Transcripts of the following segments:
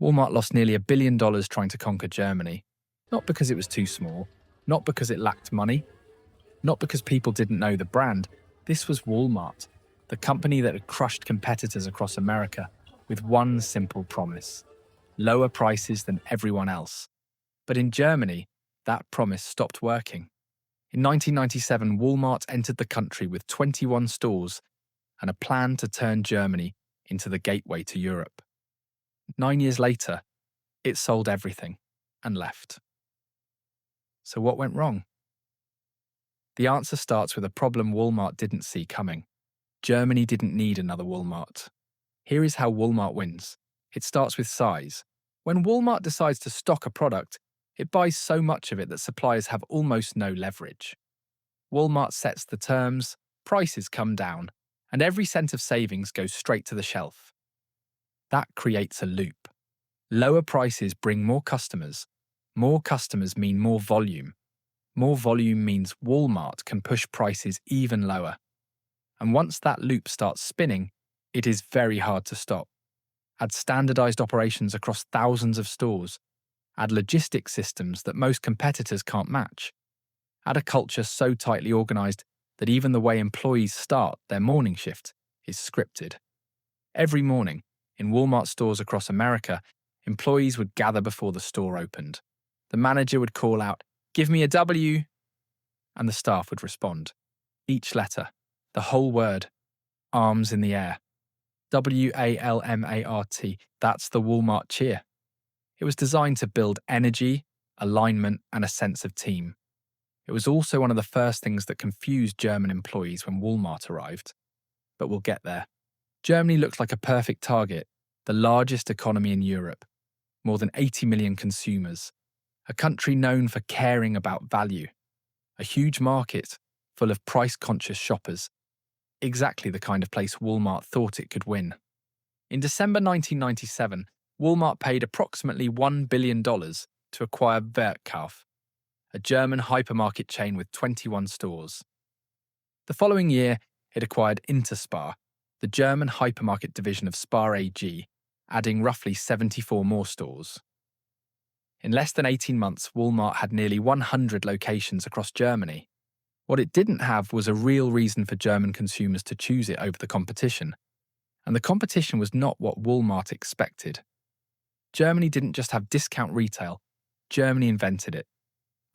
Walmart lost nearly $1 billion trying to conquer Germany, not because it was too small, not because it lacked money, not because people didn't know the brand. This was Walmart, the company that had crushed competitors across America with one simple promise: lower prices than everyone else. But in Germany, that promise stopped working. In 1997, Walmart entered the country with 21 stores and a plan to turn Germany into the gateway to Europe. 9 years later, it sold everything and left. So what went wrong? The answer starts with a problem Walmart didn't see coming. Germany didn't need another Walmart. Here is how Walmart wins. It starts with size. When Walmart decides to stock a product, it buys so much of it that suppliers have almost no leverage. Walmart sets the terms, prices come down, and every cent of savings goes straight to the shelf. That creates a loop. Lower prices bring more customers. More customers mean more volume. More volume means Walmart can push prices even lower. And once that loop starts spinning, it is very hard to stop. Add standardized operations across thousands of stores. Add logistics systems that most competitors can't match. Add a culture so tightly organized that even the way employees start their morning shift is scripted. Every morning, in Walmart stores across America, employees would gather before the store opened. The manager would call out, "Give me a W," and the staff would respond. Each letter, the whole word, arms in the air. WALMART, that's the Walmart cheer. It was designed to build energy, alignment, and a sense of team. It was also one of the first things that confused German employees when Walmart arrived. But we'll get there. Germany looked like a perfect target, the largest economy in Europe, more than 80 million consumers, a country known for caring about value, a huge market full of price-conscious shoppers, exactly the kind of place Walmart thought it could win. In December 1997, Walmart paid approximately $1 billion to acquire Wertkauf, a German hypermarket chain with 21 stores. The following year, it acquired Interspar, the German hypermarket division of Spar AG, adding roughly 74 more stores. In less than 18 months, Walmart had nearly 100 locations across Germany. What it didn't have was a real reason for German consumers to choose it over the competition. And the competition was not what Walmart expected. Germany didn't just have discount retail, Germany invented it.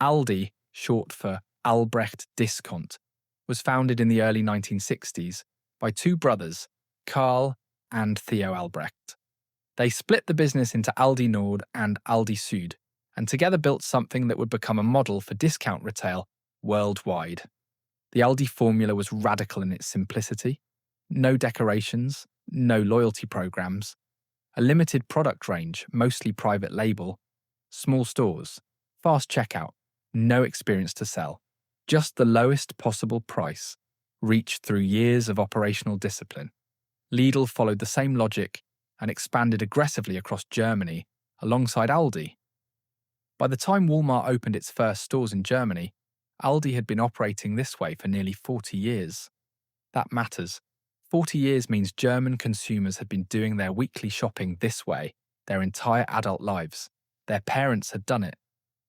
Aldi, short for Albrecht Discount, was founded in the early 1960s by two brothers, Karl and Theo Albrecht. They split the business into Aldi Nord and Aldi Süd, and together built something that would become a model for discount retail worldwide. The Aldi formula was radical in its simplicity. No decorations, no loyalty programs, a limited product range, mostly private label, small stores, fast checkout, no experience to sell, just the lowest possible price, reached through years of operational discipline. Lidl followed the same logic and expanded aggressively across Germany alongside Aldi. By the time Walmart opened its first stores in Germany, Aldi had been operating this way for nearly 40 years. That matters. 40 years means German consumers had been doing their weekly shopping this way their entire adult lives. Their parents had done it.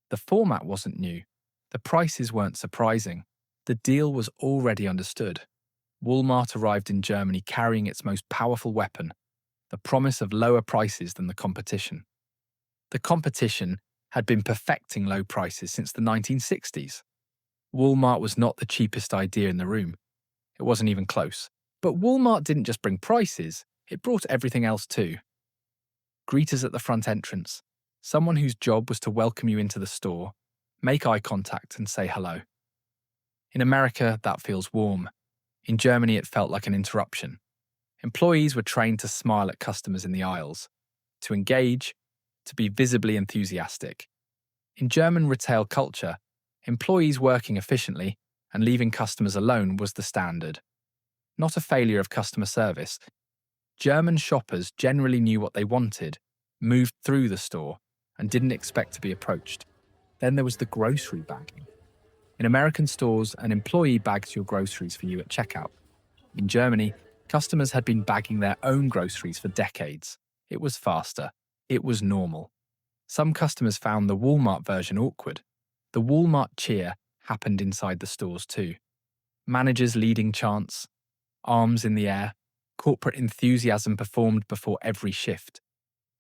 The format wasn't new. The prices weren't surprising. The deal was already understood. Walmart arrived in Germany carrying its most powerful weapon, the promise of lower prices than the competition. The competition had been perfecting low prices since the 1960s. Walmart was not the cheapest idea in the room. It wasn't even close. But Walmart didn't just bring prices, it brought everything else too. Greeters at the front entrance, someone whose job was to welcome you into the store, make eye contact and say hello. In America, that feels warm. In Germany, it felt like an interruption. Employees were trained to smile at customers in the aisles, to engage, to be visibly enthusiastic. In German retail culture, employees working efficiently and leaving customers alone was the standard. Not a failure of customer service. German shoppers generally knew what they wanted, moved through the store, and didn't expect to be approached. Then there was the grocery bagging. In American stores, an employee bags your groceries for you at checkout. In Germany, customers had been bagging their own groceries for decades. It was faster, It was normal. Some customers found the Walmart version awkward. The Walmart cheer happened inside the stores too. Managers leading chants, arms in the air, corporate enthusiasm performed before every shift.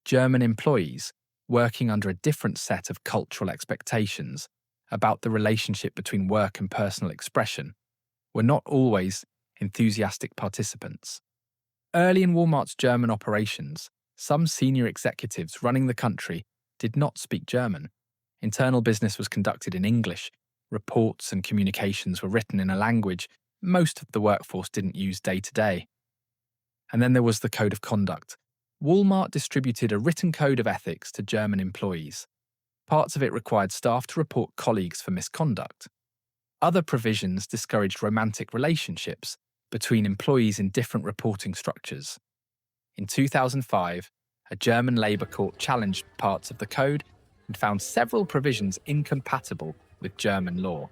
German employees, working under a different set of cultural expectations about the relationship between work and personal expression, were not always enthusiastic participants. Early in Walmart's German operations, some senior executives running the country did not speak German. Internal business was conducted in English. Reports and communications were written in a language most of the workforce didn't use day to day. And then there was the code of conduct. Walmart distributed a written code of ethics to German employees. Parts of it required staff to report colleagues for misconduct. Other provisions discouraged romantic relationships between employees in different reporting structures. In 2005, a German labor court challenged parts of the code and found several provisions incompatible with German law.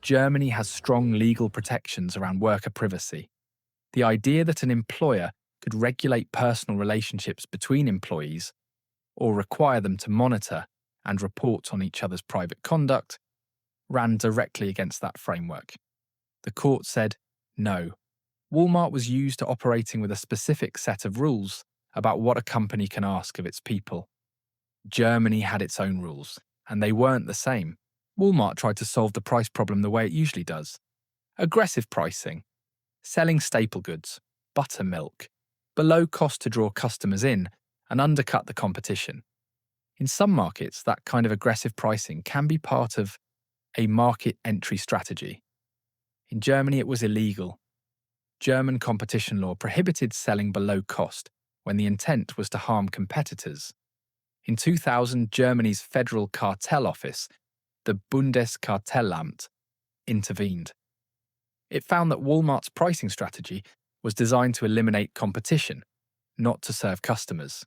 Germany has strong legal protections around worker privacy. The idea that an employer could regulate personal relationships between employees or require them to monitor and report on each other's private conduct ran directly against that framework. The court said, no, Walmart was used to operating with a specific set of rules about what a company can ask of its people. Germany had its own rules, and they weren't the same. Walmart tried to solve the price problem the way it usually does. Aggressive pricing, selling staple goods, buttermilk, below cost to draw customers in and undercut the competition. In some markets, that kind of aggressive pricing can be part of a market entry strategy. In Germany, it was illegal. German competition law prohibited selling below cost when the intent was to harm competitors. In 2000, Germany's Federal Cartel Office, the Bundeskartellamt, intervened. It found that Walmart's pricing strategy was designed to eliminate competition, not to serve customers.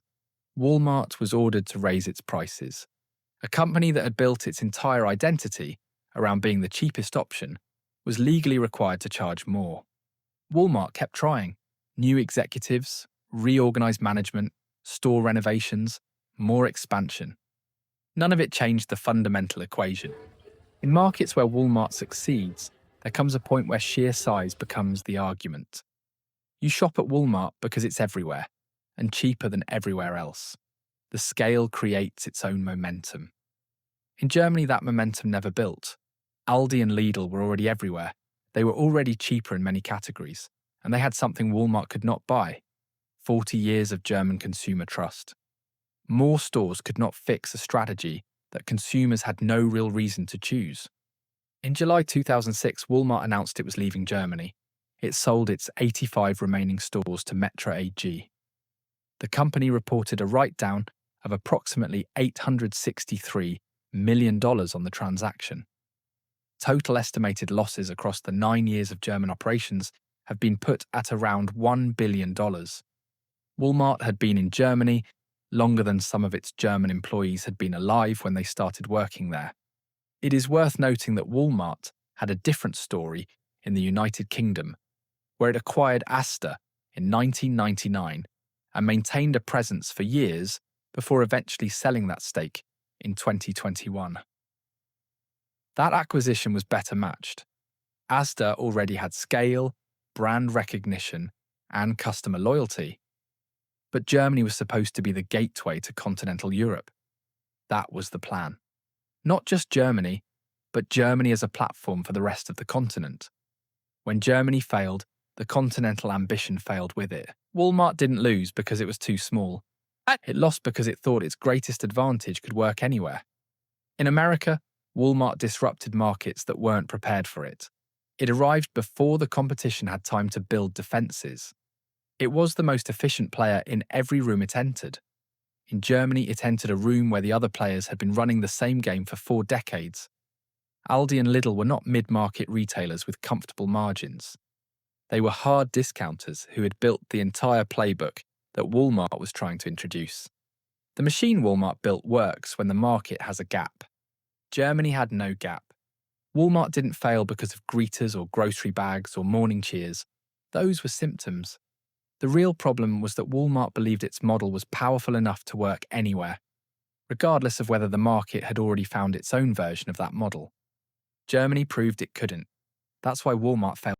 Walmart was ordered to raise its prices. A company that had built its entire identity around being the cheapest option was legally required to charge more. Walmart kept trying. New executives, reorganized management, store renovations, more expansion. None of it changed the fundamental equation. In markets where Walmart succeeds, there comes a point where sheer size becomes the argument. You shop at Walmart because it's everywhere, and cheaper than everywhere else. The scale creates its own momentum. In Germany, that momentum never built. Aldi and Lidl were already everywhere. They were already cheaper in many categories, and they had something Walmart could not buy: 40 years of German consumer trust. More stores could not fix a strategy that consumers had no real reason to choose. In July 2006, Walmart announced it was leaving Germany. It sold its 85 remaining stores to Metro AG. The company reported a write-down of approximately $863 million on the transaction. Total estimated losses across the 9 years of German operations have been put at around $1 billion. Walmart had been in Germany longer than some of its German employees had been alive when they started working there. It is worth noting that Walmart had a different story in the United Kingdom, where it acquired Asda in 1999 and maintained a presence for years before eventually selling that stake in 2021. That acquisition was better matched. Asda already had scale, brand recognition, and customer loyalty. But Germany was supposed to be the gateway to continental Europe. That was the plan. Not just Germany, but Germany as a platform for the rest of the continent. When Germany failed, the continental ambition failed with it. Walmart didn't lose because it was too small. It lost because it thought its greatest advantage could work anywhere. In America, Walmart disrupted markets that weren't prepared for it. It arrived before the competition had time to build defenses. It was the most efficient player in every room it entered. In Germany, it entered a room where the other players had been running the same game for 4 decades. Aldi and Lidl were not mid-market retailers with comfortable margins. They were hard discounters who had built the entire playbook that Walmart was trying to introduce. The machine Walmart built works when the market has a gap. Germany had no gap. Walmart didn't fail because of greeters or grocery bags or morning cheers. Those were symptoms. The real problem was that Walmart believed its model was powerful enough to work anywhere, regardless of whether the market had already found its own version of that model. Germany proved it couldn't. That's why Walmart failed.